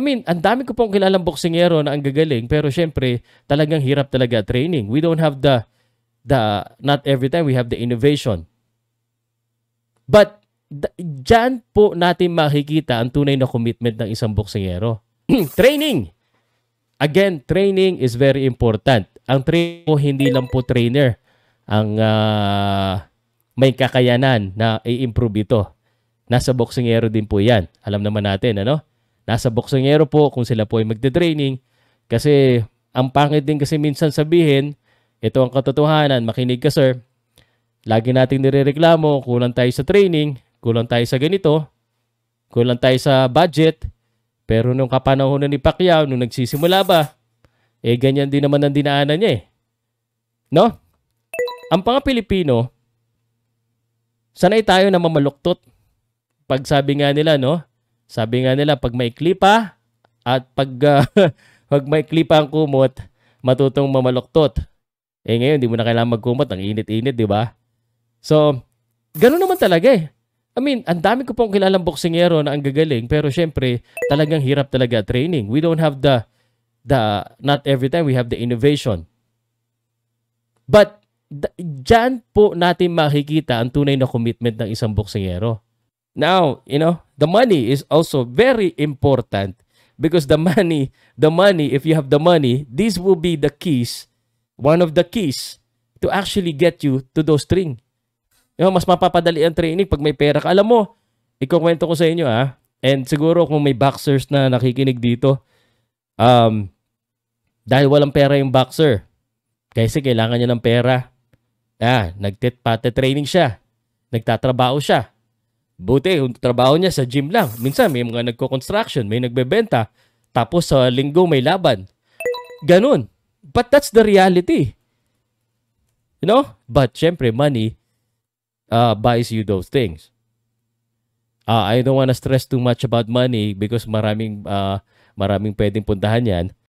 I mean, ang dami ko pong kilalang boksingero na ang gagaling, pero syempre, talagang hirap talaga training. We don't have not every time we have the innovation. But, dyan po natin makikita ang tunay na commitment ng isang boksingero. Training! Again, training is very important. Ang training po, hindi lang po trainer ang may kakayanan na i-improve ito. Nasa boksingero din po yan. Alam naman natin, ano? Nasa boksingero po kung sila po ay magte-training. Kasi, ang pangit din kasi minsan sabihin, ito ang katotohanan, makinig ka sir, lagi nating nirereklamo, kulang tayo sa training, kulang tayo sa ganito, kulang tayo sa budget, pero nung kapanahonan ni Pacquiao, nung nagsisimula ba, ganyan din naman ang dinaanan niya eh. No? Ang mga Pilipino, sanay tayo na mamaluktot. Pag sabi nga nila, no? Sabi nga nila, pag maikli pa, at pag maikli pa ang kumot, matutong mamaluktot. Ngayon, di mo na kailangan magkumot, ang init-init, di ba? So, gano'n naman talaga eh. I mean, ang dami ko pong kilalang boksingero na ang gagaling, pero syempre, talagang hirap talaga training. We don't have not every time we have the innovation. But, dyan po natin makikita ang tunay na commitment ng isang boksingero. Now, the money is also very important because the money, if you have the money, these will be the keys, one of the keys to actually get you to those things. Mas mapapadali ang training pag may pera ka. Alam mo, ikukwento ko sa inyo and siguro kung may boxers na nakikinig dito, dahil walang pera yung boxer, kasi kailangan niya ng pera, nagte-training siya, nagtatrabaho siya. Buti, yung trabaho niya sa gym lang. Minsan may mga nagko-construction, may nagbebenta, tapos sa linggo may laban. Ganun. But that's the reality. But syempre, money buys you those things. I don't want to stress too much about money because maraming pwedeng puntahan yan.